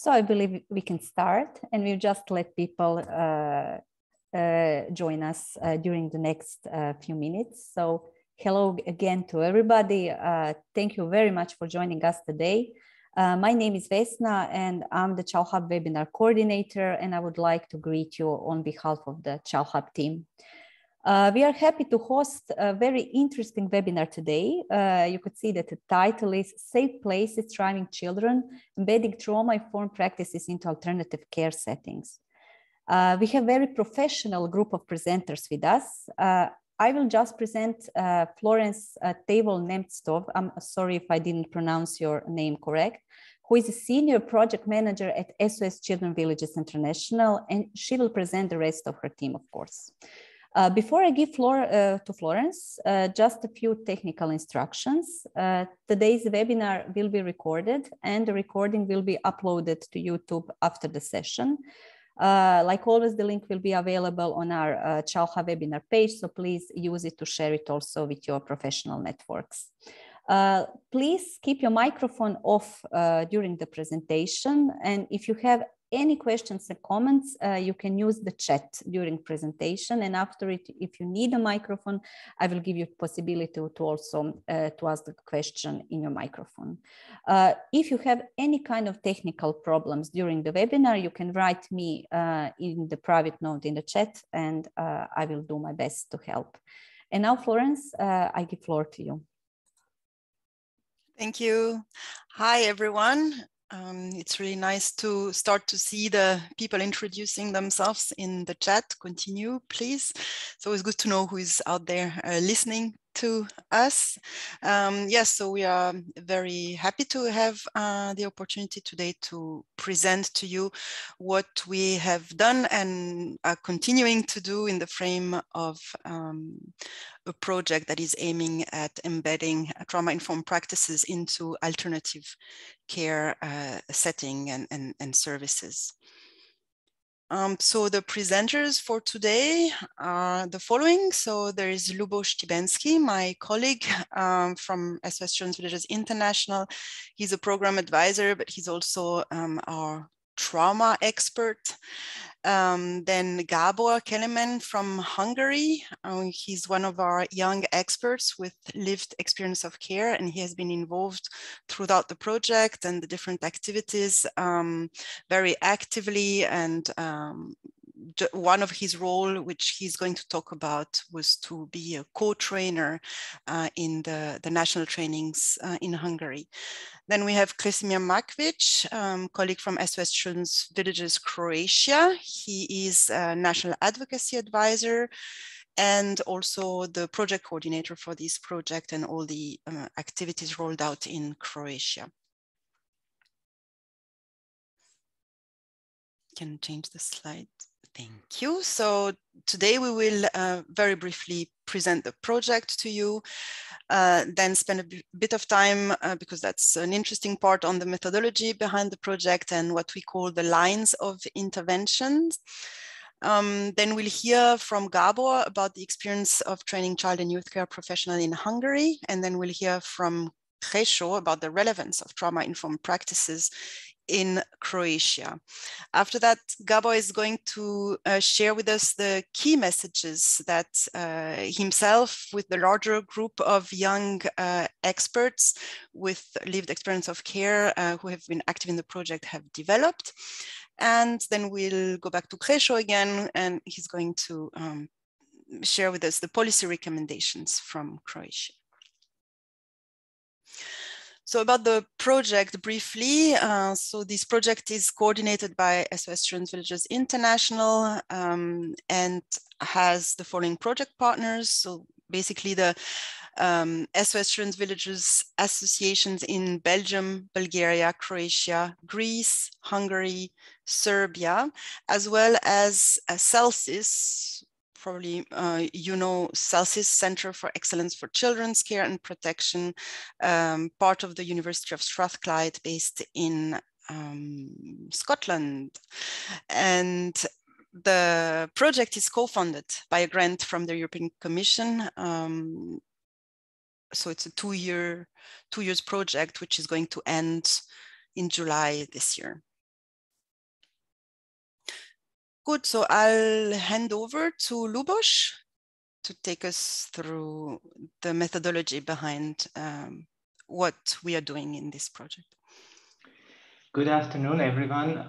So I believe we can start, and we'll just let people join us during the next few minutes. So hello again to everybody. Thank you very much for joining us today. My name is Vesna, and I'm the Child Hub webinar coordinator, and I would like to greet you on behalf of the Child Hub team. We are happy to host a very interesting webinar today. You could see that the title is Safe Places Thriving Children, Embedding Trauma-Informed Practices into Alternative Care Settings. We have a very professional group of presenters with us. I will just present Florence Table-Nemtsov. I'm sorry if I didn't pronounce your name correct, who is a senior project manager at SOS Children Villages International, and she will present the rest of her team, of course. Before I give floor to Florence, just a few technical instructions. Today's webinar will be recorded, and the recording will be uploaded to YouTube after the session. Like always, the link will be available on our Child Hub webinar page, so please use it to share it also with your professional networks. Please keep your microphone off during the presentation, and if you have any questions and comments, you can use the chat during presentation, and after it, if you need a microphone, I will give you possibility to also to ask the question in your microphone. If you have any kind of technical problems during the webinar, you can write me in the private note in the chat, and I will do my best to help. And now, Florence, I give floor to you. Thank you. Hi, everyone. It's really nice to start to see the people introducing themselves in the chat. Continue, please. It's always good to know who is out there listening to us. Yes, so we are very happy to have the opportunity today to present to you what we have done and are continuing to do in the frame of a project that is aiming at embedding trauma-informed practices into alternative care setting and services. So the presenters for today are the following. So there is Luboš Tibensky, my colleague from SOS Children's Villages International. He's a program advisor, but he's also our trauma expert. Then Gabor Kelemen from Hungary. He's one of our young experts with lived experience of care, and he has been involved throughout the project and the different activities very actively. And one of his role, which he's going to talk about, was to be a co-trainer in the national trainings in Hungary. Then we have Kresimir Makvic, colleague from SOS Children's Villages, Croatia. He is a national advocacy advisor and also the project coordinator for this project and all the activities rolled out in Croatia. Can change the slide. Thank you. So today we will very briefly present the project to you, then spend a bit of time, because that's an interesting part, on the methodology behind the project and what we call the lines of interventions. Then we'll hear from Gabor about the experience of training child and youth care professionals in Hungary, and then we'll hear from Krešo about the relevance of trauma-informed practices in Croatia. After that, Gabor is going to share with us the key messages that himself, with the larger group of young experts with lived experience of care who have been active in the project, have developed. And then we'll go back to Krešo again, and he's going to share with us the policy recommendations from Croatia. So about the project briefly, so this project is coordinated by SOS Children's Villages International and has the following project partners. So basically the SOS Children's Villages associations in Belgium, Bulgaria, Croatia, Greece, Hungary, Serbia, as well as CELSIS. Probably you know CELSIS, Center for Excellence for Children's Care and Protection, part of the University of Strathclyde, based in Scotland. And the project is co-funded by a grant from the European Commission. So it's a two years project, which is going to end in July this year. Good, so I'll hand over to Lubos to take us through the methodology behind what we are doing in this project. Good afternoon, everyone.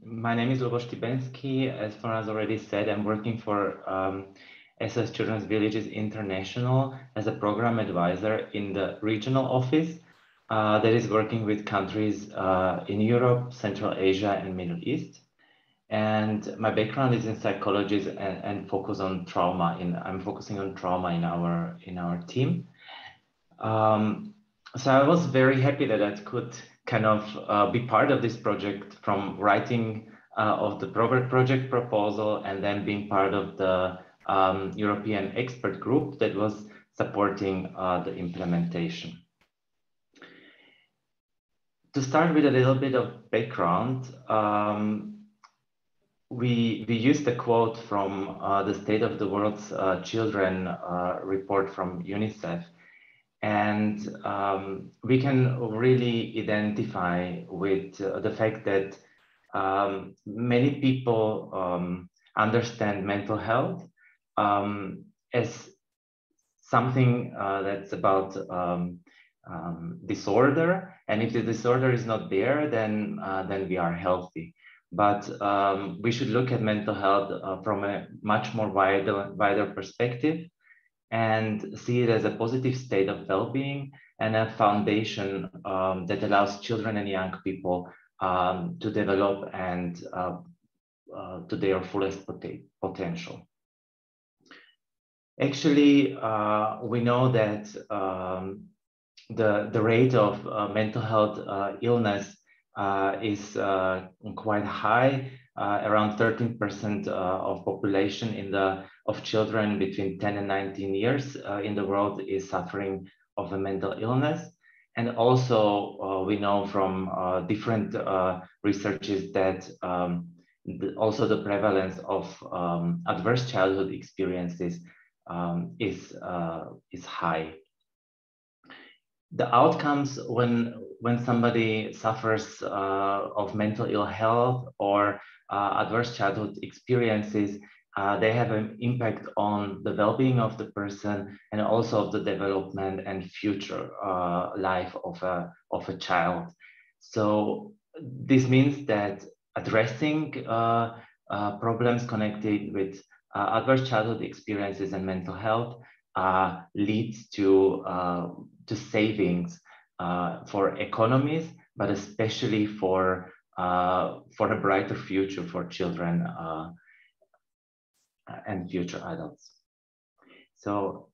My name is Lubos. As Faraz already said, I'm working for SOS Children's Villages International as a program advisor in the regional office that is working with countries in Europe, Central Asia, and Middle East. And my background is in psychology and focus on trauma. I'm focusing on trauma in our team. So I was very happy that I could kind of be part of this project, from writing of the project proposal and then being part of the European expert group that was supporting the implementation. To start with a little bit of background, we used a quote from the State of the World's Children report from UNICEF. And we can really identify with the fact that many people understand mental health as something that's about disorder. And if the disorder is not there, then we are healthy. But we should look at mental health from a much more wider perspective, and see it as a positive state of well-being and a foundation that allows children and young people to develop and to their fullest potential. Actually, we know that the rate of mental health illness is quite high. Around 13% of population of children between 10 and 19 years in the world is suffering of a mental illness. And also we know from different researches that also the prevalence of adverse childhood experiences is high. The outcomes when somebody suffers of mental ill health or adverse childhood experiences, they have an impact on the well-being of the person and also of the development and future life of a child. So this means that addressing problems connected with adverse childhood experiences and mental health leads to savings for economies, but especially for a brighter future for children and future adults. So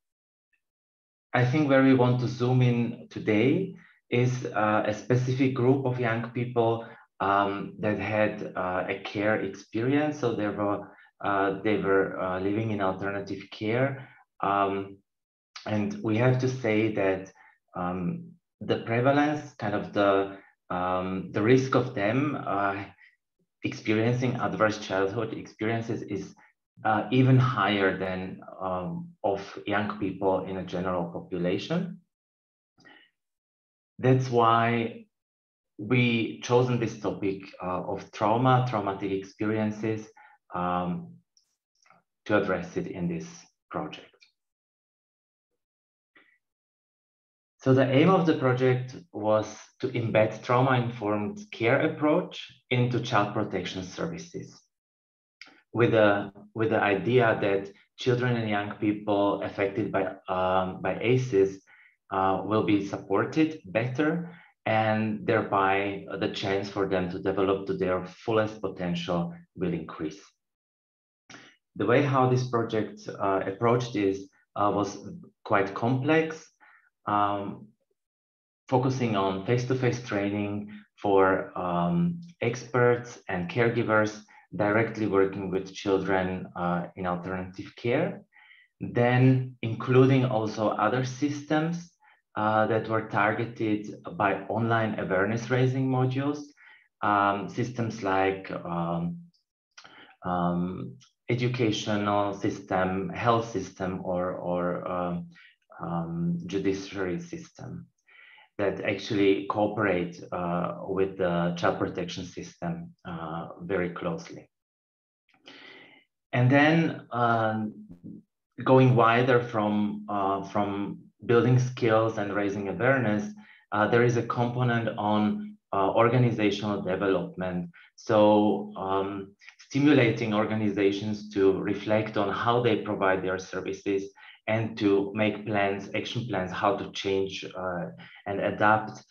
I think where we want to zoom in today is a specific group of young people that had a care experience. So they were living in alternative care. And we have to say that the prevalence, kind of the risk of them experiencing adverse childhood experiences is even higher than of young people in a general population. That's why we chosen this topic of traumatic experiences to address it in this project. So the aim of the project was to embed trauma-informed care approach into child protection services, with the idea that children and young people affected by ACEs will be supported better, and thereby the chance for them to develop to their fullest potential will increase. The way how this project approached this was quite complex. Focusing on face-to-face training for experts and caregivers directly working with children in alternative care, then including also other systems that were targeted by online awareness raising modules, systems like educational system, health system, or judiciary system that actually cooperate with the child protection system very closely. And then going wider from building skills and raising awareness, there is a component on organizational development. So stimulating organizations to reflect on how they provide their services and to make plans, action plans, how to change and adapt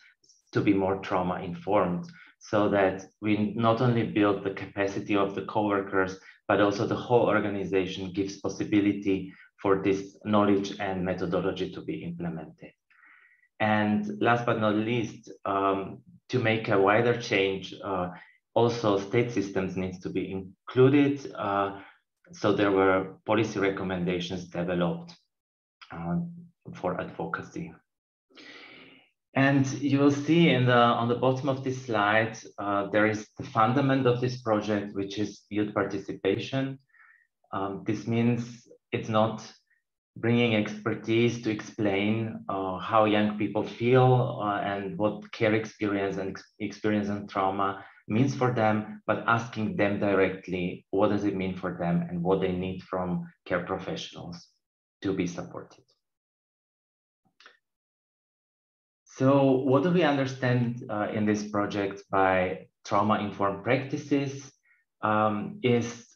to be more trauma informed, so that we not only build the capacity of the coworkers, but also the whole organization gives possibility for this knowledge and methodology to be implemented. And last but not least, to make a wider change, also state systems needs to be included. So there were policy recommendations developed for advocacy. And you will see on the bottom of this slide, there is the fundament of this project, which is youth participation. This means it's not bringing expertise to explain how young people feel and what care experience and experience and trauma means for them, but asking them directly, what does it mean for them and what they need from care professionals to be supported. So what do we understand in this project by trauma-informed practices is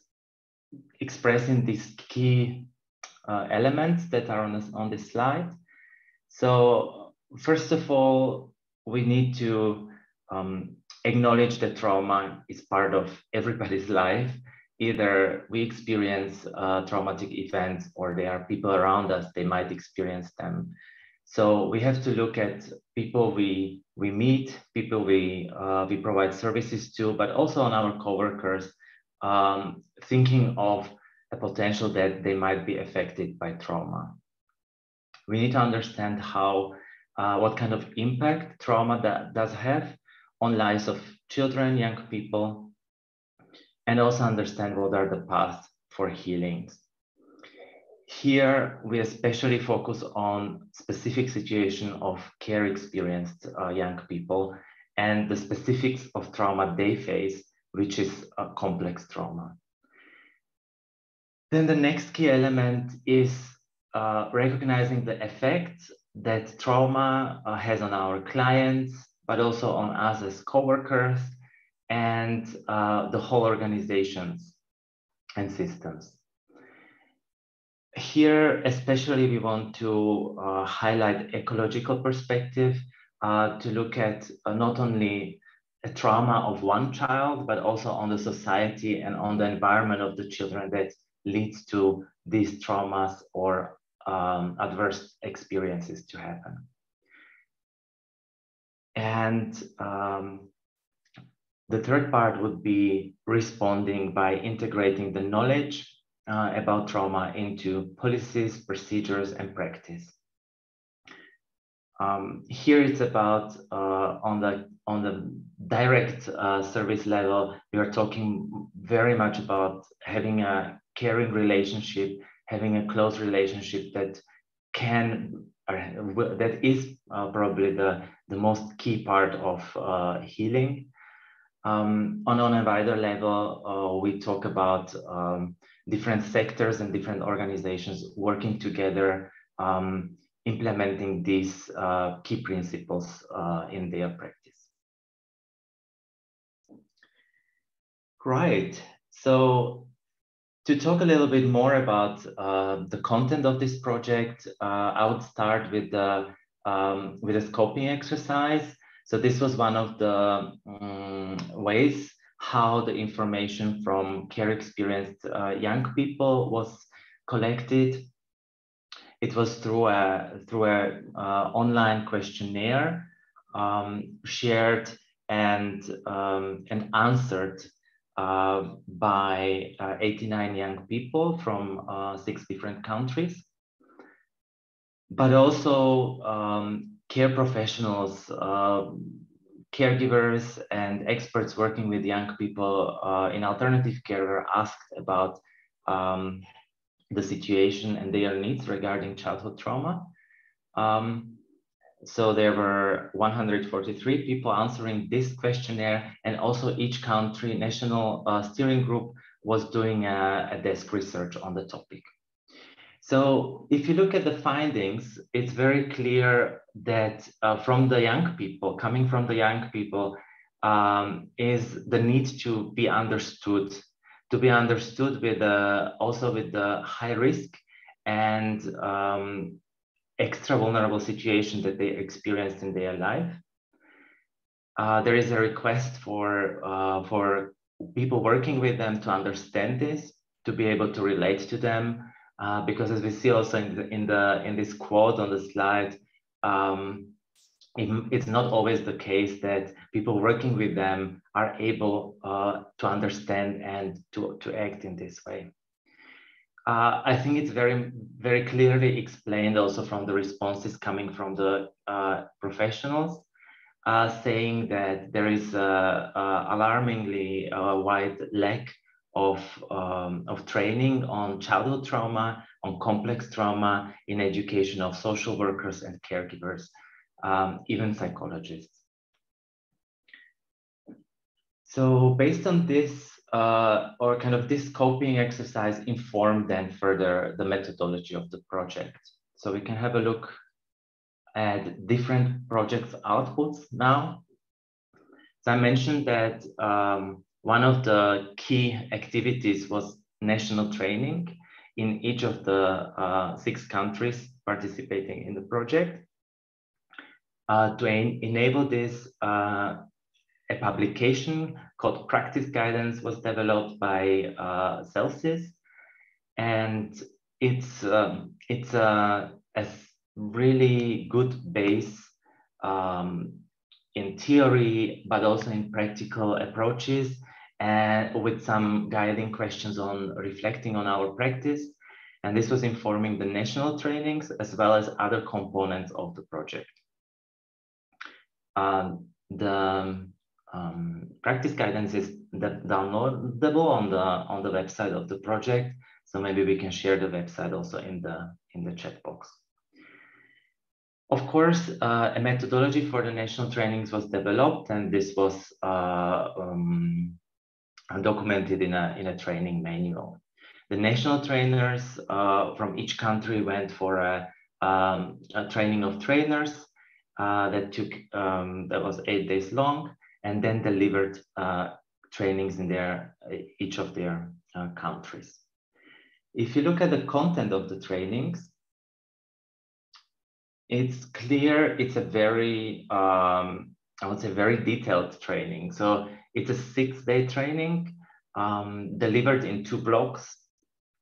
expressing these key elements that are on this slide. So first of all, we need to acknowledge that trauma is part of everybody's life. Either we experience traumatic events or there are people around us, they might experience them. So we have to look at people we meet, people we provide services to, but also on our coworkers, thinking of a potential that they might be affected by trauma. We need to understand how, what kind of impact trauma that does have on lives of children, young people, and also understand what are the paths for healings. Here, we especially focus on specific situation of care experienced young people and the specifics of trauma they face, which is a complex trauma. Then the next key element is recognizing the effects that trauma has on our clients, but also on us as coworkers and the whole organizations and systems. Here, especially, we want to highlight ecological perspective to look at not only a trauma of one child, but also on the society and on the environment of the children that leads to these traumas or adverse experiences to happen. And the third part would be responding by integrating the knowledge about trauma into policies, procedures, and practice. Here it's about on the direct service level, we are talking very much about having a caring relationship, having a close relationship that is probably the most key part of healing. On a wider level, we talk about different sectors and different organizations working together, implementing these key principles in their practice. Right, so to talk a little bit more about the content of this project, I would start with a scoping exercise. So this was one of the ways how the information from care experienced young people was collected. It was through a online questionnaire shared and answered by 89 young people from 6 different countries, but also care professionals, caregivers and experts working with young people in alternative care were asked about the situation and their needs regarding childhood trauma. So there were 143 people answering this questionnaire, and also each country national steering group was doing a desk research on the topic. So if you look at the findings, it's very clear that from the young people, coming from the young people, is the need to be understood with also with the high risk and extra vulnerable situation that they experienced in their life. There is a request for people working with them to understand this, to be able to relate to them, because as we see also in this quote on the slide, it's not always the case that people working with them are able to understand and to act in this way. I think it's very clearly explained also from the responses coming from the professionals, saying that there is alarmingly wide lack of training on childhood trauma, on complex trauma in education of social workers and caregivers, even psychologists. So based on this, or kind of this scoping exercise informed then further the methodology of the project. So we can have a look at different projects outputs now. So I mentioned that one of the key activities was national training in each of the 6 countries participating in the project. To enable this, a publication called Practice Guidance was developed by Celsius, and it's a really good base in theory, but also in practical approaches, and with some guiding questions on reflecting on our practice. And this was informing the national trainings as well as other components of the project. The practice guidance is downloadable on the website of the project. So maybe we can share the website also in the chat box. Of course, a methodology for the national trainings was developed, and this was documented in a training manual. The national trainers from each country went for a training of trainers that was 8 days long, and then delivered trainings in each of their countries. If you look at the content of the trainings, it's clear it's a very, I would say, very detailed training. So it's a 6-day training delivered in 2 blocks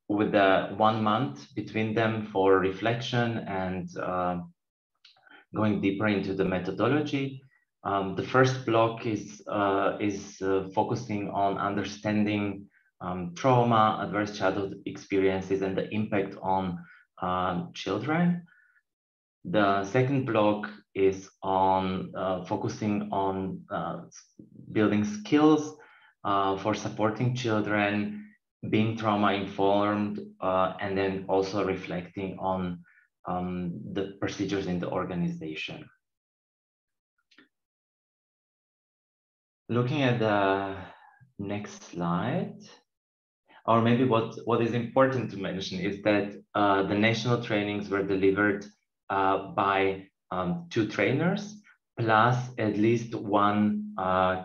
with 1 month between them for reflection and going deeper into the methodology. The first block is focusing on understanding trauma, adverse childhood experiences, and the impact on children. The second block is on focusing on building skills for supporting children, being trauma informed, and then also reflecting on the procedures in the organization. Looking at the next slide, or maybe what is important to mention is that the national trainings were delivered by 2 trainers, plus at least 1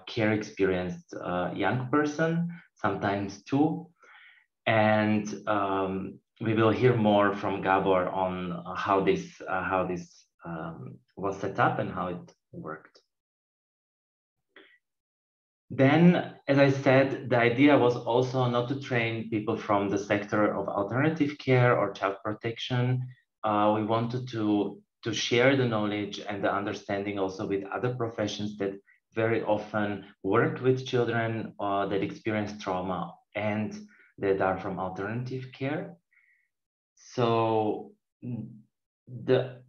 care experienced young person, sometimes 2. And we will hear more from Gabor on how this was set up and how it worked. Then, as I said, the idea was also not to train people from the sector of alternative care or child protection. We wanted to share the knowledge and the understanding also with other professions that very often work with children that experience trauma and that are from alternative care. So the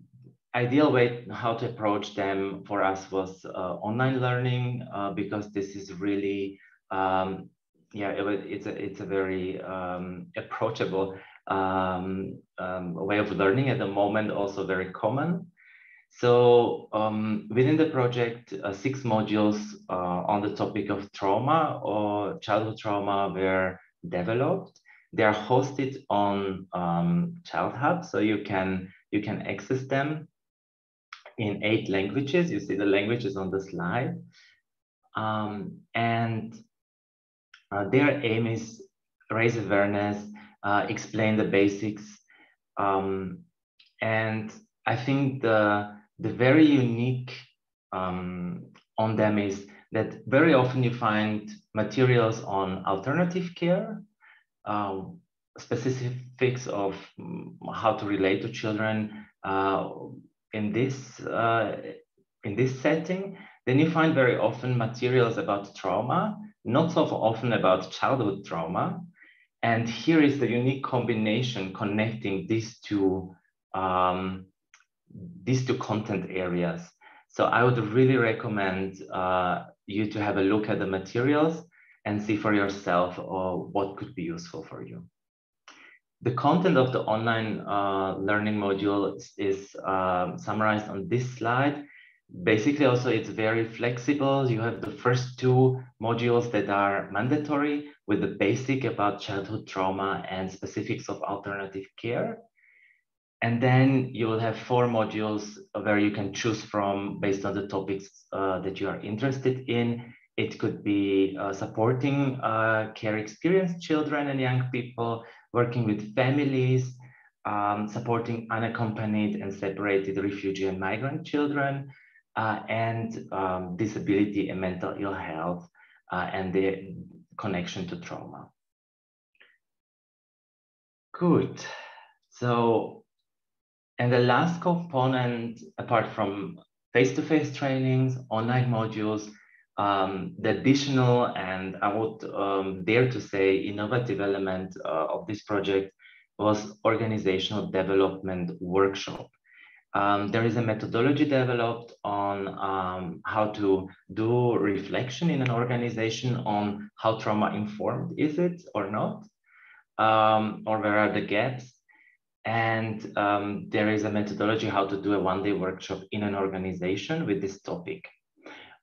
ideal way how to approach them for us was online learning, because this is really, it's a very approachable way of learning at the moment, also very common. So within the project, 6 modules on the topic of trauma or childhood trauma were developed. They are hosted on Child Hub, so you can access them in 8 languages. You see the languages on the slide. Their aim is raise awareness, explain the basics. And I think the very unique on them is that very often you find materials on alternative care, specifics of how to relate to children in this setting. Then you find very often materials about trauma, not so often about childhood trauma. And here is the unique combination connecting these two content areas. So I would really recommend you to have a look at the materials and see for yourself what could be useful for you. The content of the online learning module is summarized on this slide. Basically, also it's very flexible. You have the first 2 modules that are mandatory with the basic about childhood trauma and specifics of alternative care. And then you will have 4 modules where you can choose from based on the topics that you are interested in. It could be supporting care experienced children and young people, working with families, supporting unaccompanied and separated refugee and migrant children, and disability and mental ill health, and the connection to trauma. Good. So, and the last component, apart from face-to-face trainings, online modules, the additional, and I would dare to say, innovative element of this project was organizational development workshop. There is a methodology developed on how to do reflection in an organization on how trauma-informed is it or not, or where are the gaps. And there is a methodology how to do a one-day workshop in an organization with this topic.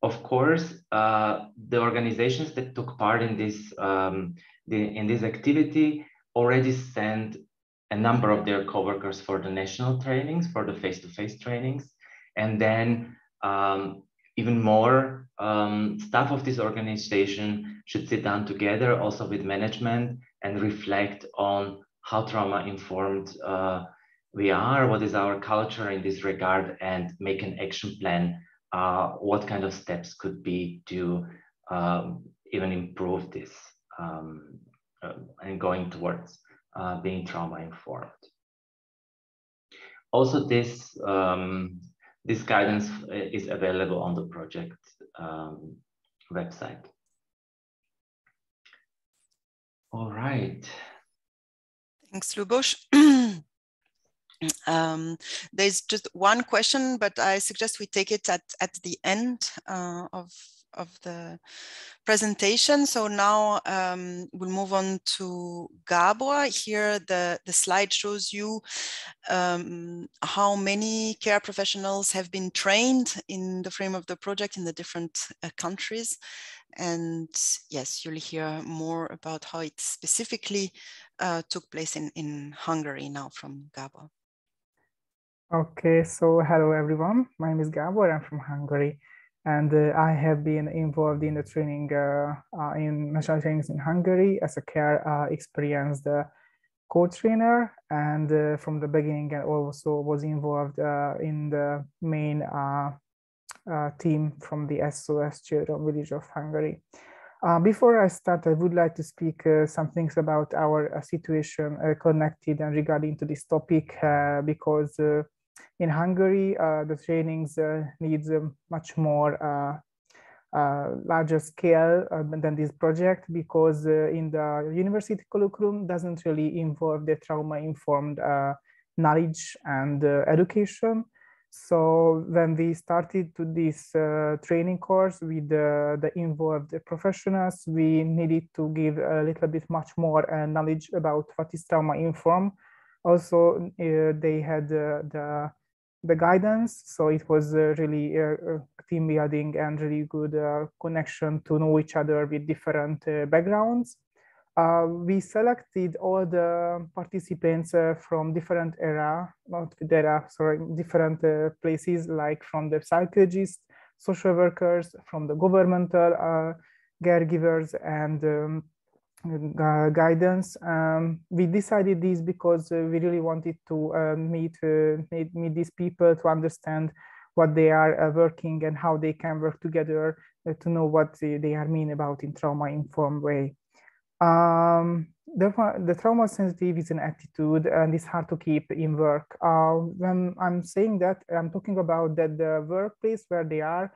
Of course, the organizations that took part in this activity already sent a number of their coworkers for the national trainings, for the face-to-face trainings. And then even more staff of this organization should sit down together also with management and reflect on how trauma-informed we are, what is our culture in this regard, and make an action plan, what kind of steps could be to even improve this and going towards being trauma-informed. Also, this guidance is available on the project website. All right. Thanks, Luboš. There's just one question, but I suggest we take it at the end of the presentation. So now we'll move on to Gabor. Here the slide shows you how many care professionals have been trained in the frame of the project in the different countries. And yes, you'll hear more about how it specifically took place in Hungary now from Gabor. Okay, so hello everyone. My name is Gabor. I'm from Hungary, and I have been involved in the training in national trainings in Hungary as a care experienced co-trainer, and from the beginning I also was involved in the main team from the SOS Children Village of Hungary. Before I start, I would like to speak some things about our situation connected and regarding to this topic, because in Hungary, the trainings needs much more larger scale than this project, because in the university curriculum doesn't really involve the trauma-informed knowledge and education. So when we started to this training course with the involved professionals, we needed to give a little bit much more knowledge about what is trauma-informed. Also, they had the guidance, so it was really team building and really good connection to know each other with different backgrounds. We selected all the participants from different different places, like from the psychologists, social workers, from the governmental caregivers, and guidance. We decided this because we really wanted to meet these people to understand what they are working and how they can work together to know what they are mean about in trauma-informed way. The trauma sensitive is an attitude and it's hard to keep in work. When I'm saying that, I'm talking about that the workplace where they are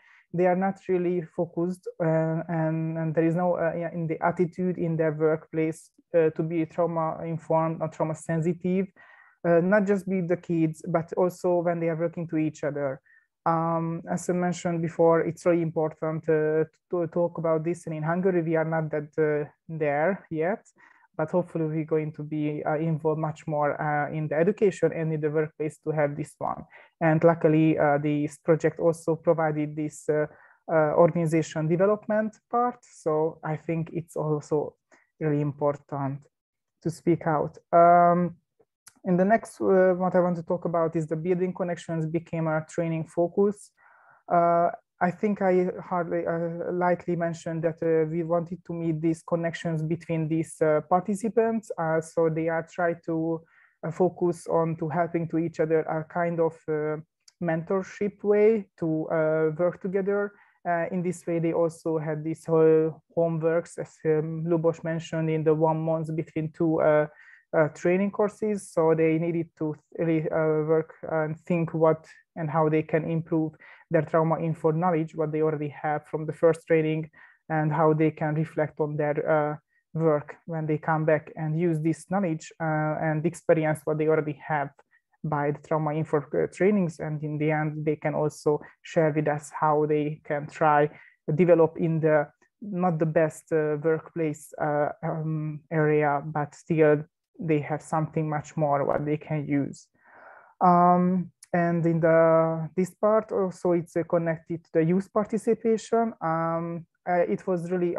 not really focused and there is no in the attitude in their workplace to be trauma informed or trauma sensitive, not just with the kids, but also when they are working to each other. As I mentioned before, it's really important to talk about this. And in Hungary, we are not that there yet, but hopefully we're going to be involved much more in the education and in the workplace to have this one. And luckily, this project also provided this organization development part. So I think it's also really important to speak out. In the next, what I want to talk about is the building connections became a training focus. I think I hardly lightly mentioned that we wanted to meet these connections between these participants. So they are trying to focus on to helping to each other a kind of mentorship way to work together. In this way, they also had these homeworks, as Lubos mentioned, in the 1 month between two training courses. So they needed to really work and think what and how they can improve their trauma-informed knowledge, what they already have from the first training, and how they can reflect on their work when they come back and use this knowledge and experience what they already have by the trauma-informed trainings. And in the end, they can also share with us how they can try develop in the not the best workplace area, but still they have something much more what they can use. And in this part also, it's connected to the youth participation. It was really,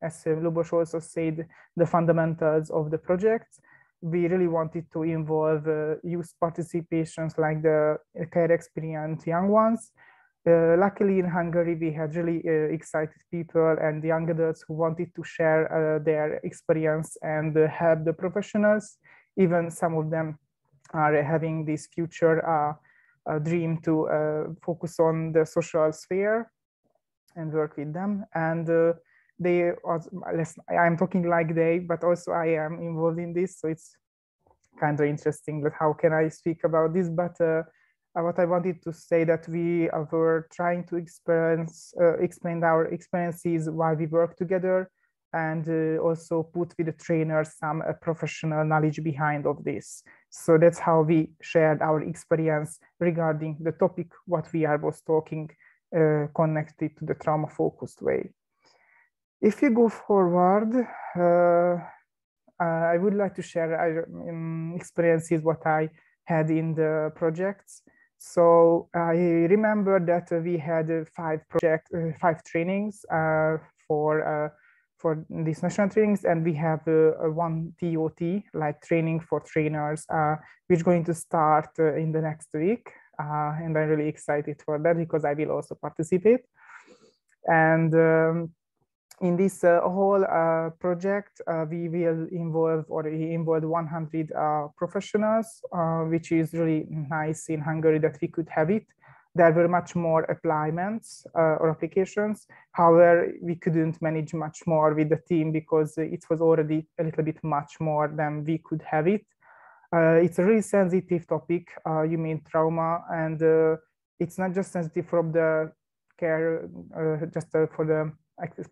as Lubos also said, the fundamentals of the project. We really wanted to involve youth participations like the care experience young ones. Luckily in Hungary, we had really excited people and young adults who wanted to share their experience and help the professionals. Even some of them are having this future dream to focus on the social sphere and work with them. And they also, I'm talking like they, but also I am involved in this. So it's kind of interesting, but how can I speak about this? But what I wanted to say that we were trying to explain our experiences while we work together, and also put with the trainers some professional knowledge behind of this. So that's how we shared our experience regarding the topic, what we are both talking, connected to the trauma-focused way. If you go forward, I would like to share experiences what I had in the projects. So I remember that we had 5 trainings for these national trainings, and we have 1 TOT, like training for trainers, which is going to start in the next week. And I'm really excited for that because I will also participate. And in this whole project, we will involve, or we involved 100 professionals, which is really nice in Hungary that we could have it. There were much more applications or applications. However, we couldn't manage much more with the team because it was already a little bit much more than we could have it. It's a really sensitive topic, you mean trauma, and it's not just sensitive from the care, just for the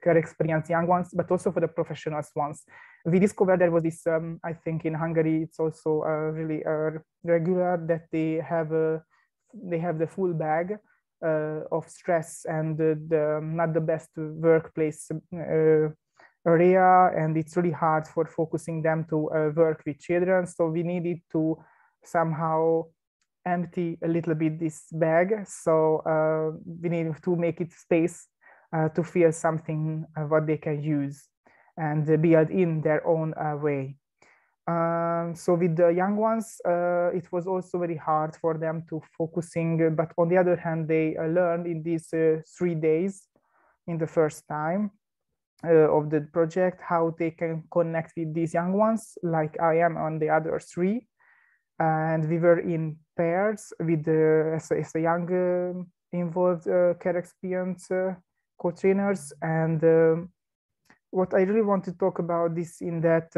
care experience young ones, but also for the professionals ones. We discovered there was this, I think in Hungary, it's also really regular that they have the full bag of stress and the not the best workplace area, and it's really hard for focusing them to work with children. So we needed to somehow empty a little bit this bag. So we needed to make it space to feel something what they can use. and build in their own way. So with the young ones, it was also very hard for them to focusing, but on the other hand, they learned in these 3 days in the first time of the project how they can connect with these young ones, like I am on the other 3. And we were in pairs with as a young involved care experience co-trainers. And what I really want to talk about this in that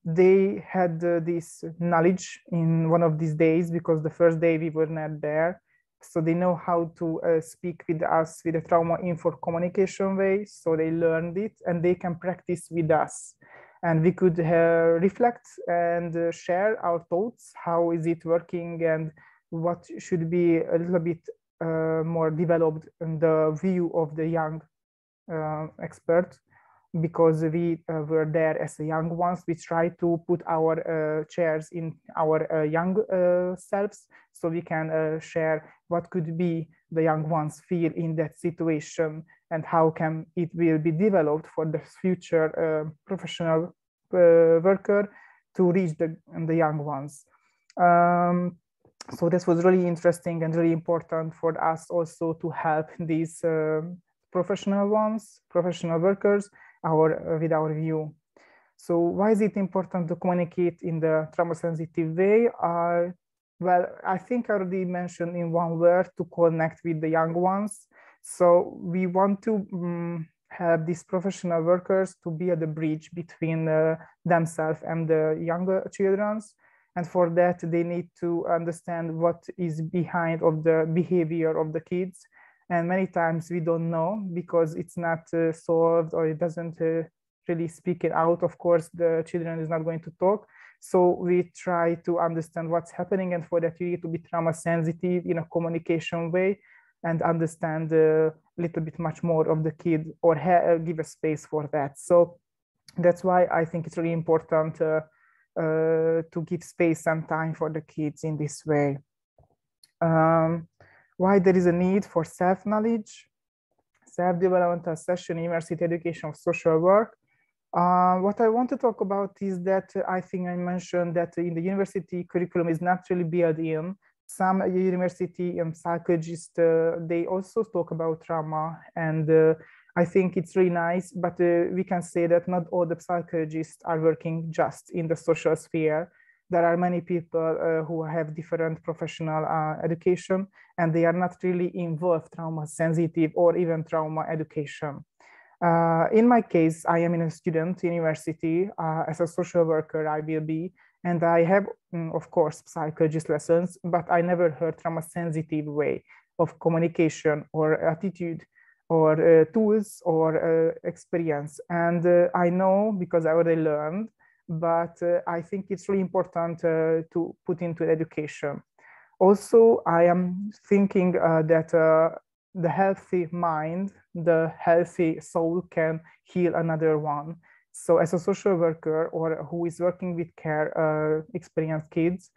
they had this knowledge in one of these days, because the first day we were not there. So they know how to speak with us with a trauma-informed communication way. So they learned it and they can practice with us. And we could reflect and share our thoughts. How is it working and what should be a little bit more developed in the view of the young expert, because we were there as the young ones. We try to put our chairs in our young selves, so we can share what could be the young ones feel in that situation and how can it will be developed for the future professional worker to reach the young ones. So this was really interesting and really important for us also to help these professional workers with our view. So why is it important to communicate in the trauma sensitive way? Well, I think I already mentioned in one word, to connect with the young ones. So we want to have these professional workers to be at the bridge between themselves and the younger children. And for that, they need to understand what is behind of the behavior of the kids. And many times we don't know because it's not solved, or it doesn't really speak it out. Of course, the children is not going to talk. So we try to understand what's happening. And for that, you need to be trauma sensitive in a communication way and understand a little bit much more of the kid, or give a space for that. So that's why I think it's really important to give space and time for the kids in this way. Why there is a need for self-knowledge, self-developmental session, university education of social work. What I want to talk about is that I think I mentioned that in the university curriculum is not really built in. Some university psychologists, they also talk about trauma, and I think it's really nice, but we can say that not all the psychologists are working just in the social sphere. There are many people who have different professional education, and they are not really involved trauma sensitive or even trauma education. In my case, I am in a student university. As a social worker, I will be, and I have, of course, psychologist lessons, but I never heard trauma sensitive way of communication or attitude or tools or experience. And I know because I already learned, but I think it's really important to put into education. Also, I am thinking that the healthy mind, the healthy soul can heal another one. So as a social worker or who is working with care experienced kids,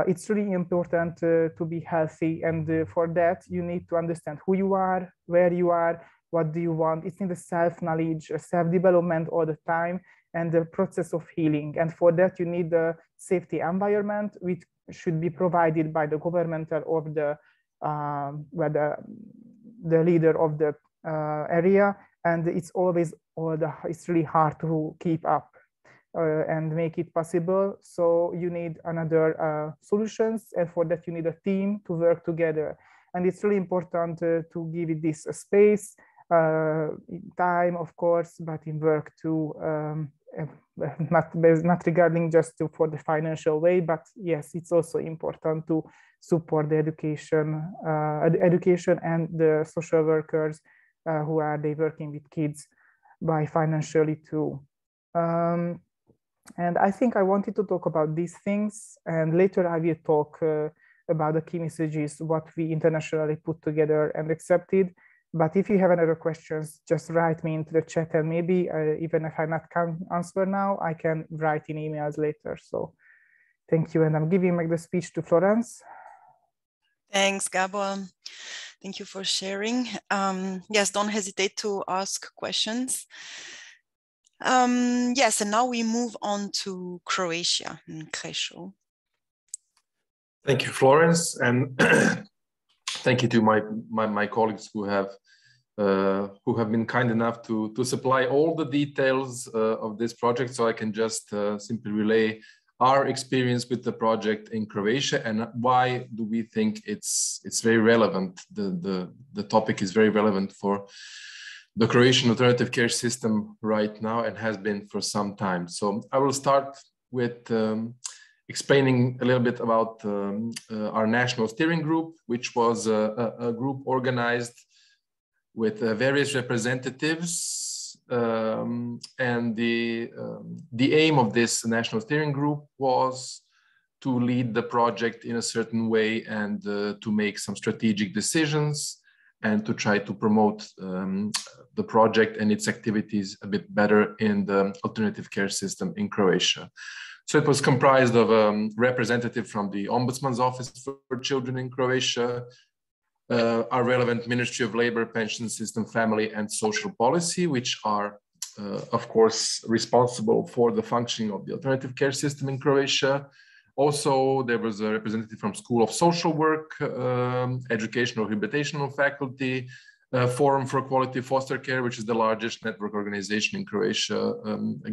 it's really important to be healthy. And for that, you need to understand who you are, where you are, what do you want. It's in the self-knowledge, self-development all the time, and the process of healing. And for that, you need a safety environment, which should be provided by the governmental or the leader of the area. And it's always, it's really hard to keep up and make it possible. So you need another solutions. And for that, you need a team to work together. And it's really important to give it this space, time, of course, but in work too. Not regarding just for the financial way, but yes, it's also important to support the education and the social workers who are working with kids by financially too. And I think I wanted to talk about these things, and later I will talk about the key messages, what we internationally put together and accepted. But if you have any other questions, just write me into the chat, and maybe even if I can't answer now, I can write in emails later. So thank you. And I'm giving back the speech to Florence. Thanks, Gabor. Thank you for sharing. Yes, don't hesitate to ask questions. Yes, and now we move on to Croatia and Krešo. Thank you, Florence, and thank you to my colleagues who have been kind enough to supply all the details of this project, so I can just simply relay our experience with the project in Croatia and why do we think it's very relevant. The topic is very relevant for the Croatian alternative care system right now and has been for some time. So I will start with explaining a little bit about our national steering group, which was a group organized with various representatives, and the aim of this national steering group was to lead the project in a certain way and to make some strategic decisions and to try to promote the project and its activities a bit better in the alternative care system in Croatia. So it was comprised of a representative from the Ombudsman's Office for Children in Croatia, our relevant Ministry of Labor, Pension System, Family and Social Policy, which are, of course, responsible for the functioning of the alternative care system in Croatia. Also, there was a representative from School of Social Work, Educational Rehabilitational Faculty, Forum for Quality Foster Care, which is the largest network organization in Croatia,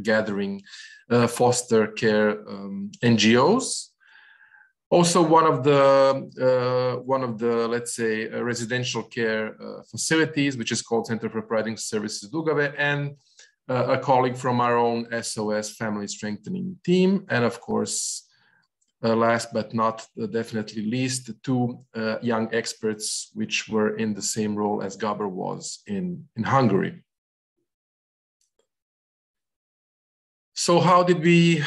gathering foster care NGOs. Also, one of the let's say residential care facilities, which is called Center for Providing Services Dugave, and a colleague from our own SOS Family Strengthening team, and of course, last but not definitely least, two young experts which were in the same role as Gabor was in Hungary. So how did we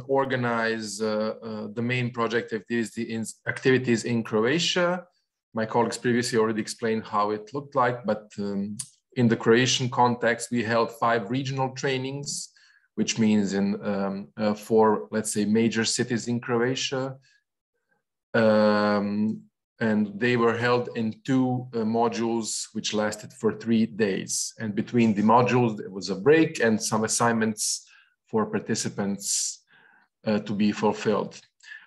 organize the main project activities in Croatia? My colleagues previously already explained how it looked like, but in the Croatian context, we held 5 regional trainings, which means in 4, let's say, major cities in Croatia. And they were held in 2 modules, which lasted for 3 days. And between the modules, there was a break and some assignments for participants to be fulfilled.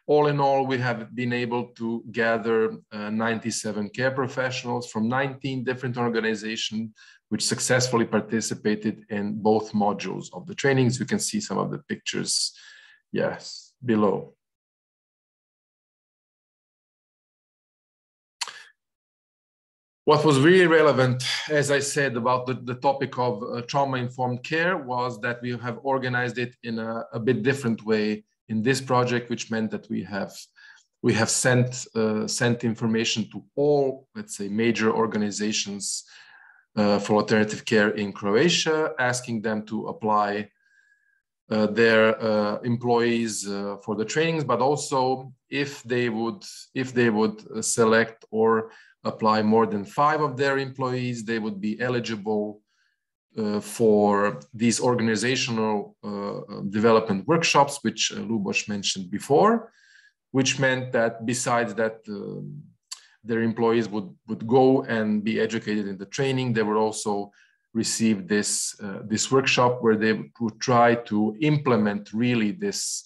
All in all, we have been able to gather 97 care professionals from 19 different organizations, which successfully participated in both modules of the trainings. You can see some of the pictures, yes, below. What was really relevant, as I said, about the topic of trauma-informed care was that we have organized it in a bit different way in this project, which meant that we have sent information to all, let's say, major organizations for alternative care in Croatia, asking them to apply their employees for the trainings, but also if they would select or apply more than 5 of their employees, they would be eligible for these organizational development workshops, which Lubos mentioned before, which meant that besides that their employees would go and be educated in the training, they would also receive this workshop where they would try to implement really this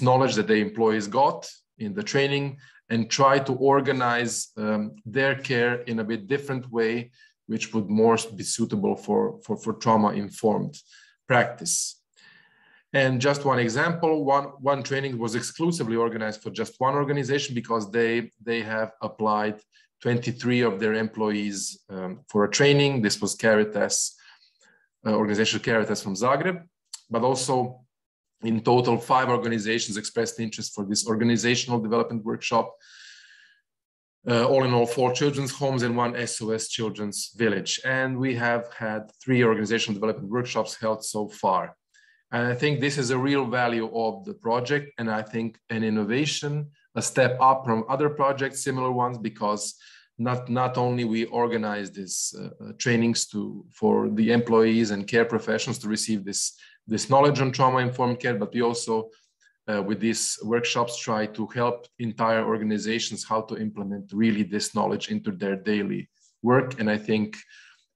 knowledge that the employees got in the training and try to organize their care in a bit different way, which would more be suitable for trauma-informed practice. And just one example, one training was exclusively organized for just one organization because they have applied 23 of their employees for a training. This was Caritas, organization Caritas from Zagreb, but also in total 5 organizations expressed interest for this organizational development workshop. All in all, 4 children's homes and 1 SOS children's village. And we have had 3 organizational development workshops held so far. And I think this is a real value of the project. And I think an innovation, a step up from other projects, similar ones, because not only we organize these trainings for the employees and care professionals to receive this knowledge on trauma-informed care, but we also, with these workshops, try to help entire organizations how to implement really this knowledge into their daily work. And I think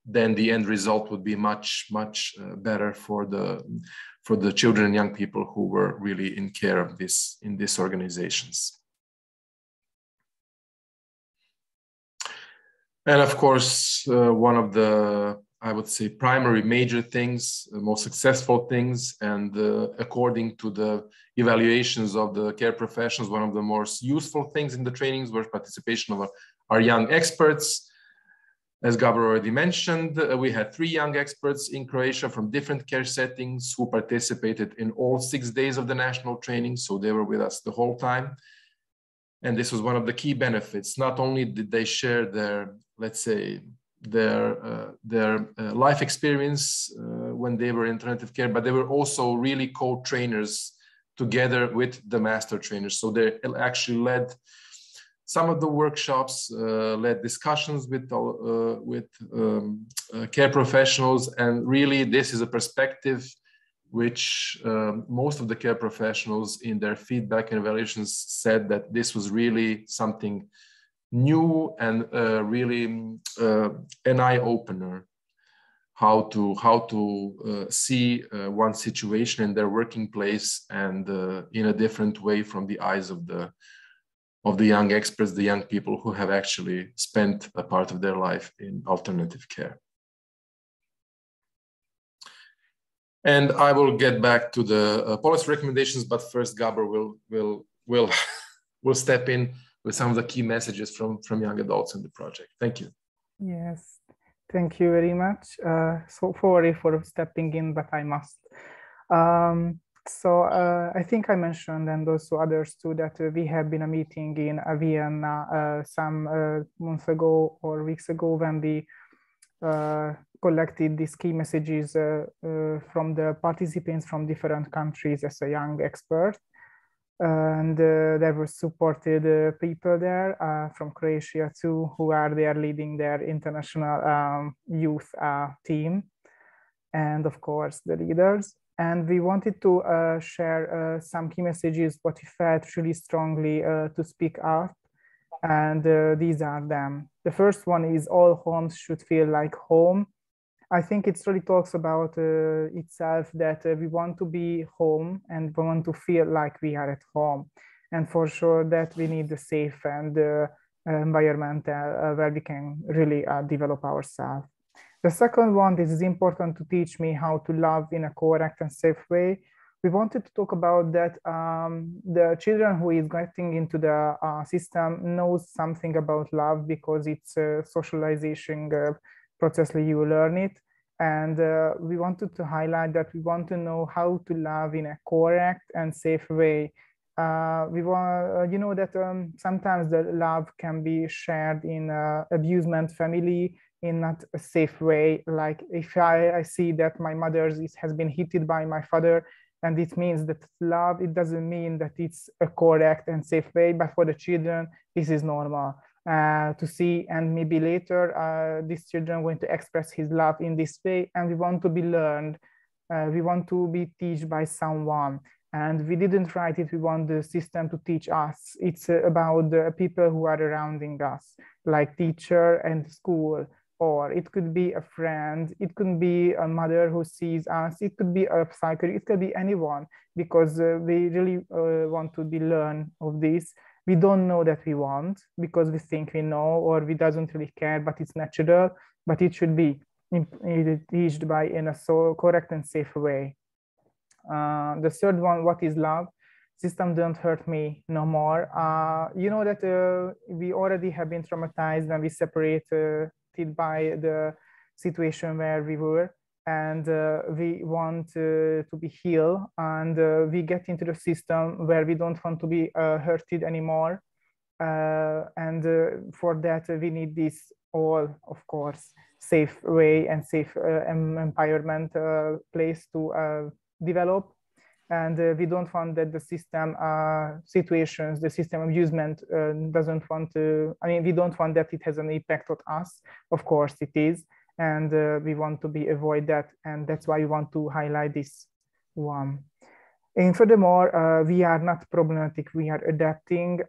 then the end result would be much, much better for the children and young people who were really in care of this in these organizations. And of course, one of the, I would say, primary major things, the most successful things, and according to the evaluations of the care professionals, one of the most useful things in the trainings was participation of our young experts. As Gabor already mentioned, we had 3 young experts in Croatia from different care settings who participated in all 6 days of the national training, so they were with us the whole time. And this was one of the key benefits. Not only did they share their, let's say, their life experience when they were in alternative care, but they were also really co-trainers together with the master trainers. So they actually led some of the workshops, led discussions with care professionals, and really this is a perspective which most of the care professionals in their feedback and evaluations said that this was really something new and really an eye-opener, how to see one situation in their working place and in a different way from the eyes of the young experts, the young people who have actually spent a part of their life in alternative care. And I will get back to the policy recommendations, but first Gabor will step in with some of the key messages from young adults in the project. Thank you. Yes, thank you very much. So sorry for stepping in, but I must. I think I mentioned, and also others too, that we have been a meeting in Vienna some months ago or weeks ago when we collected these key messages from the participants from different countries as a young expert. And there were supported people there from Croatia too, who are there leading their international youth team, and of course the leaders. And we wanted to share some key messages, what we felt really strongly to speak up. And these are them. The first one is all homes should feel like home. I think it really talks about itself that we want to be home and we want to feel like we are at home. And for sure that we need a safe and environment where we can really develop ourselves. The second one, this is important to teach me how to love in a correct and safe way. We wanted to talk about that the children who is getting into the system knows something about love because it's a socialization process, you learn it. And we wanted to highlight that we want to know how to love in a correct and safe way. We want, you know, that sometimes the love can be shared in abusement family in not a safe way. Like if I see that my mother has been hit by my father, and it means that love, it doesn't mean that it's a correct and safe way, but for the children, this is normal to see. And maybe later, this children going to express his love in this way, and we want to be learned. We want to be taught by someone. And we didn't write it, we want the system to teach us. It's about the people who are surrounding us, like teacher and school, or it could be a friend, it could be a mother who sees us, it could be a psychologist, it could be anyone, because we really want to be learn of this. We don't know that we want because we think we know, or we doesn't really care, but it's natural, but it should be taught by in a so correct and safe way. The third one, what is love? System don't hurt me no more. You know that we already have been traumatized when we separated by the situation where we were, and we want to be healed, and we get into the system where we don't want to be hurted anymore. And for that, we need this all, of course, safe way and safe environment place to develop. And we don't want that the system situations, the system abusement doesn't want to, I mean, we don't want that it has an impact on us. Of course it is. And we want to avoid that. And that's why we want to highlight this one. And furthermore, we are not problematic, we are adapting.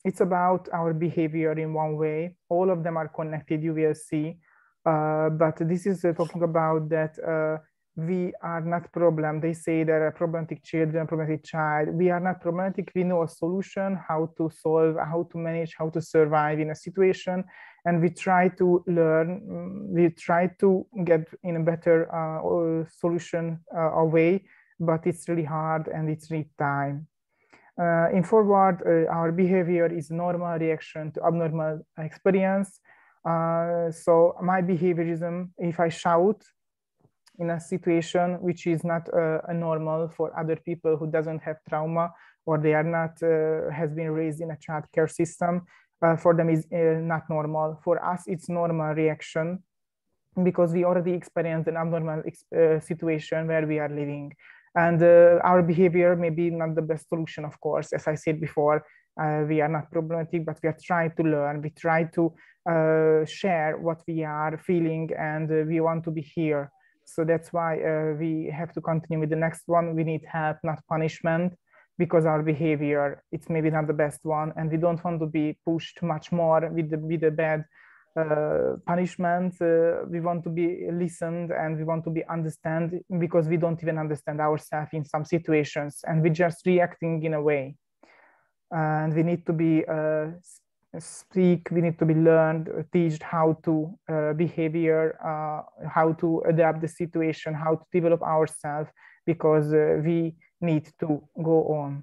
It's about our behavior in one way. All of them are connected, you will see. But this is talking about that we are not problem. They say there are problematic children, problematic child. We are not problematic. We know a solution, how to solve, how to manage, how to survive in a situation. And we try to learn, we try to get in a better solution way, but it's really hard and it's really time. In forward, our behavior is normal reaction to abnormal experience. So my behaviorism, if I shout in a situation which is not normal for other people who doesn't have trauma, or they are not has been raised in a child care system, for them is not normal. For us, it's normal reaction because we already experienced an abnormal situation where we are living. And our behavior may be not the best solution, of course. As I said before, we are not problematic, but we are trying to learn. We try to share what we are feeling, and we want to be here. So that's why we have to continue with the next one. We need help, not punishment, because our behavior, it's maybe not the best one, and we don't want to be pushed much more with the bad punishment. We want to be listened, and we want to be understood, because we don't even understand ourselves in some situations, and we're just reacting in a way. And we need to be speak, we need to be learned, teach how to behavior, how to adapt the situation, how to develop ourselves, because we need to go on.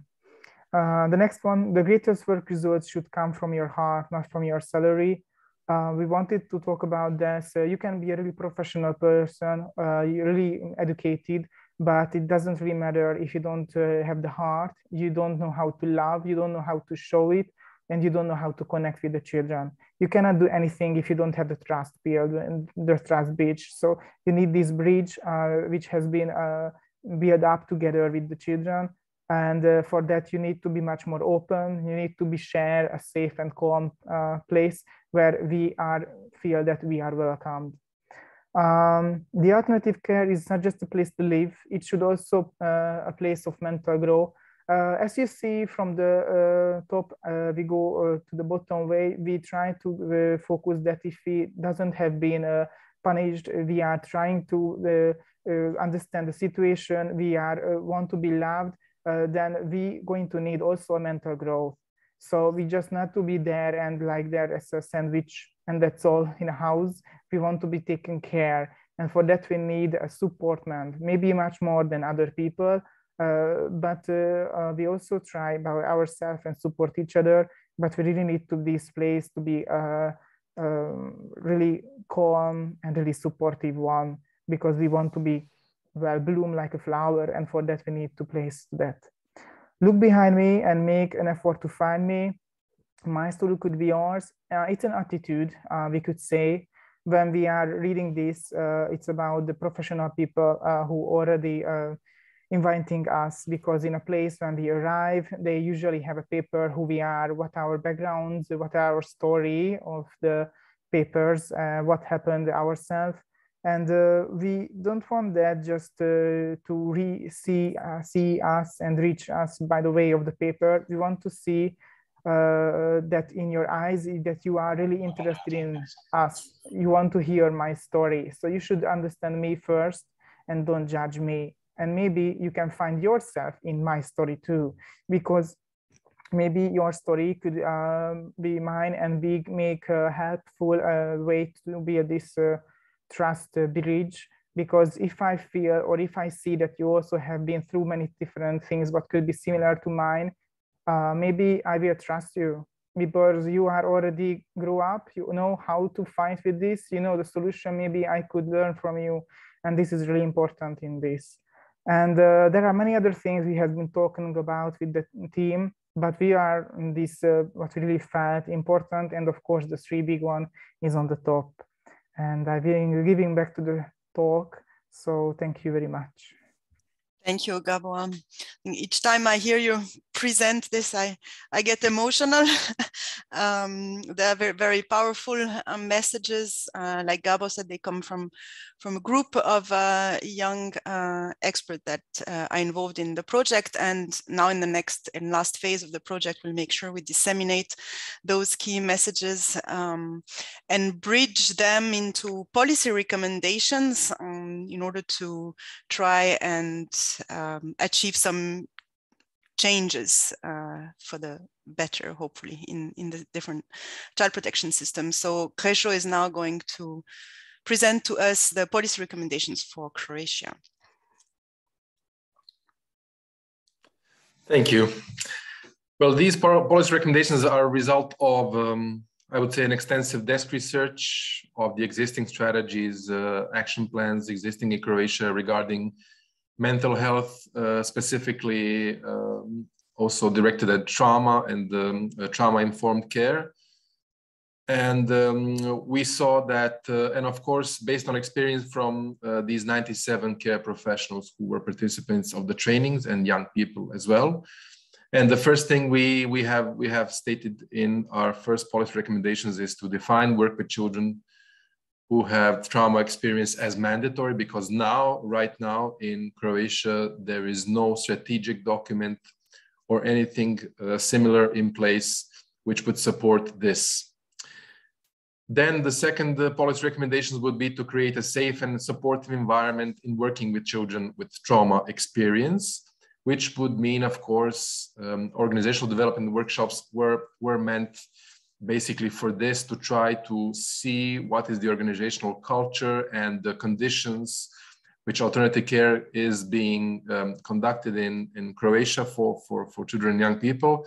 The next one, the greatest work results should come from your heart, not from your salary. We wanted to talk about this. You can be a really professional person, you're really educated, but it doesn't really matter if you don't have the heart, you don't know how to love, you don't know how to show it, and you don't know how to connect with the children. You cannot do anything if you don't have the trust build and the trust bridge. So you need this bridge which has been built up together with the children. And for that, you need to be much more open. You need to be share a safe and calm place where we feel that we are welcomed. The alternative care is not just a place to live. It should also a place of mental growth. As you see from the top, we go to the bottom way. We try to focus that if we doesn't have been punished, we are trying to understand the situation. We are want to be loved. Then we going to need also a mental growth. So we just not to be there and like there as a sandwich and that's all in a house. We want to be taken care, and for that we need a support man, maybe much more than other people. But we also try by ourselves and support each other. But we really need to this place to be really calm and really supportive one, because we want to be well bloom like a flower, and for that we need to place that. Look behind me and make an effort to find me. My story could be yours. It's an attitude, we could say. When we are reading this, it's about the professional people who already inviting us, because in a place when we arrive, they usually have a paper who we are, what our backgrounds, what our story of the papers, what happened ourselves. And we don't want that just to see us and reach us by the way of the paper. We want to see that in your eyes, that you are really interested in us. You want to hear my story. So you should understand me first and don't judge me. And maybe you can find yourself in my story too, because maybe your story could be mine, and we make a helpful way to be this trust bridge. Because if I feel, or if I see that you also have been through many different things what could be similar to mine, maybe I will trust you, because you are already grew up, you know how to fight with this, you know the solution. Maybe I could learn from you, and this is really important in this. And there are many other things we have been talking about with the team, but we are in this what we really felt important, and of course the three big one is on the top. And I've been giving back to the talk. So thank you very much. Thank you, Gabor. Each time I hear you present this, I get emotional. They're very, very powerful messages. Like Gabo said, they come from a group of young experts that are involved in the project. And now in the next and last phase of the project, we'll make sure we disseminate those key messages and bridge them into policy recommendations in order to try and achieve some changes for the better, hopefully, in the different child protection systems. So Krešo is now going to present to us the policy recommendations for Croatia. Thank you. Well, these policy recommendations are a result of, I would say, an extensive desk research of the existing strategies, action plans existing in Croatia regarding mental health, specifically also directed at trauma and trauma-informed care. And we saw that, and of course, based on experience from these 97 care professionals who were participants of the trainings and young people as well. And the first thing we have stated in our first policy recommendations is to define work with children who have trauma experience as mandatory, because right now in Croatia, there is no strategic document or anything similar in place which would support this. Then the second policy recommendations would be to create a safe and supportive environment in working with children with trauma experience, which would mean, of course, organizational development workshops were meant basically for this, to try to see what is the organizational culture and the conditions which alternative care is being conducted in Croatia for children and young people,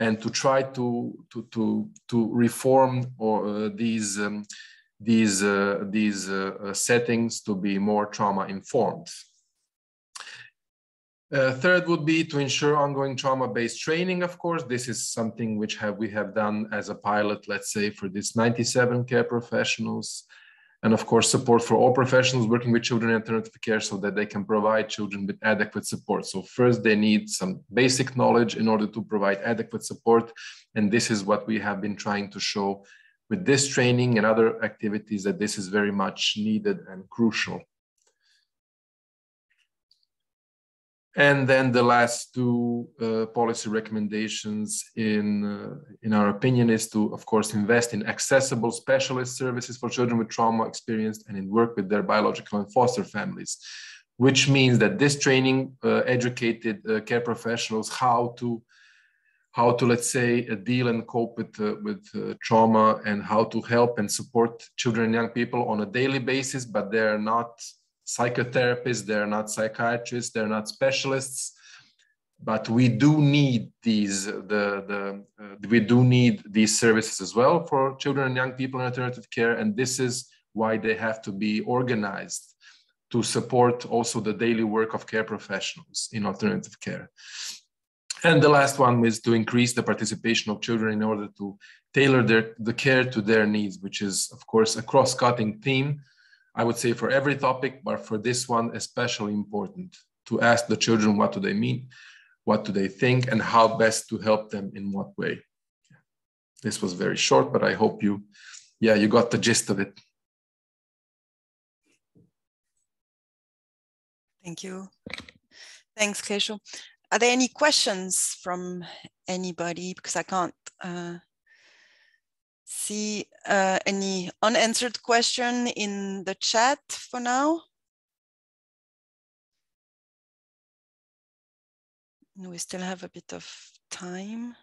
and to try to reform these settings to be more trauma informed. Third would be to ensure ongoing trauma-based training. Of course, this is something which we have done as a pilot, let's say, for these 97 care professionals. And of course, support for all professionals working with children in alternative care so that they can provide children with adequate support. So first, they need some basic knowledge in order to provide adequate support. And this is what we have been trying to show with this training and other activities, that this is very much needed and crucial. And then the last two policy recommendations, in our opinion, is to, of course, invest in accessible specialist services for children with trauma experience and in work with their biological and foster families, which means that this training educated care professionals how to, let's say, deal and cope with trauma, and how to help and support children and young people on a daily basis, but they're not psychotherapists, they're not psychiatrists, they're not specialists, but we do need these services as well for children and young people in alternative care, and this is why they have to be organized to support also the daily work of care professionals in alternative care. And the last one is to increase the participation of children in order to tailor the care to their needs, which is, of course, a cross-cutting theme, I would say, for every topic, but for this one, especially important, to ask the children what do they mean, what do they think, and how best to help them in what way. This was very short, but I hope you got the gist of it. Thank you. Thanks, Krešo. Are there any questions from anybody? Because I can't see any unanswered question in the chat for now. We still have a bit of time.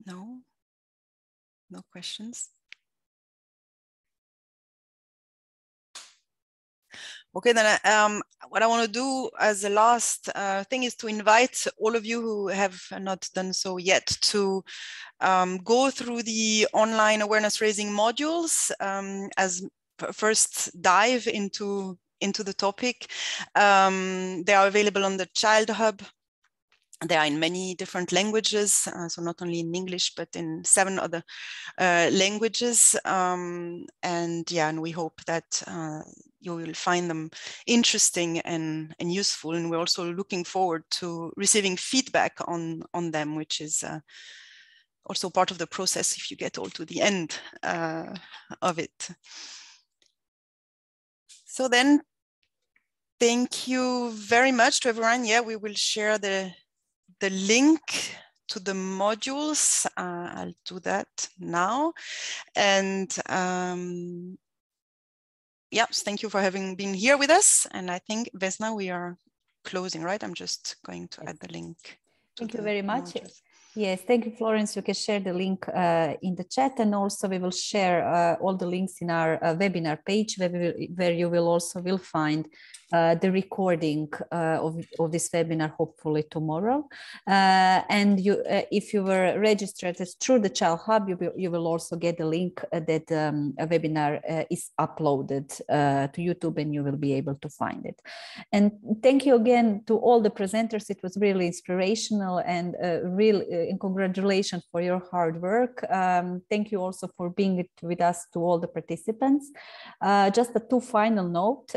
No questions. Okay, then what I want to do as a last thing is to invite all of you who have not done so yet to go through the online awareness raising modules as first dive into the topic. They are available on the Child Hub. They are in many different languages, so not only in English, but in 7 other languages. And we hope that you will find them interesting and useful. And we're also looking forward to receiving feedback on them, which is also part of the process if you get all to the end of it. So then, thank you very much to everyone. Yeah, we will share the link to the modules. I'll do that now. And yes, thank you for having been here with us. And I think, Vesna, we are closing, right? I'm just going to add the link. Thank you very much. Yes, thank you, Florence. You can share the link in the chat, and also we will share all the links in our webinar page where you will also find the recording of this webinar, hopefully tomorrow. And you, if you were registered through the Child Hub, you will also get the link that a webinar is uploaded to YouTube, and you will be able to find it. And thank you again to all the presenters. It was really inspirational, and and congratulations for your hard work. Thank you also for being with us, to all the participants. Just a two final note,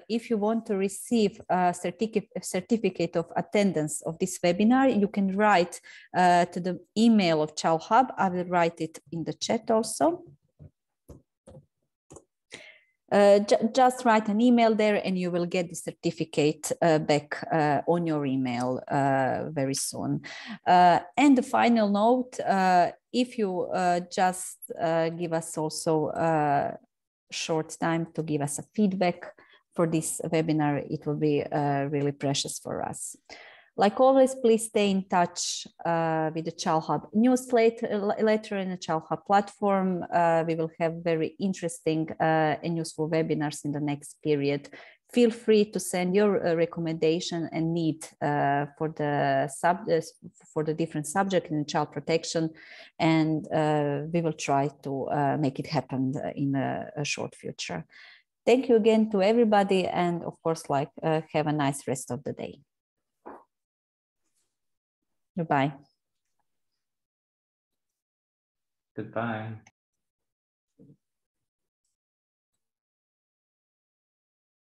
if you want to receive a certificate of attendance of this webinar, you can write to the email of Child Hub. I will write it in the chat also. Just write an email there and you will get the certificate back on your email very soon. And the final note, if you just give us also a short time to give us a feedback for this webinar, it will be really precious for us. Like always, please stay in touch with the Child Hub newsletter and the Child Hub platform. We will have very interesting and useful webinars in the next period. Feel free to send your recommendation and need for the different subject in child protection, and we will try to make it happen in a short future. Thank you again to everybody, and of course, have a nice rest of the day. Goodbye. Goodbye.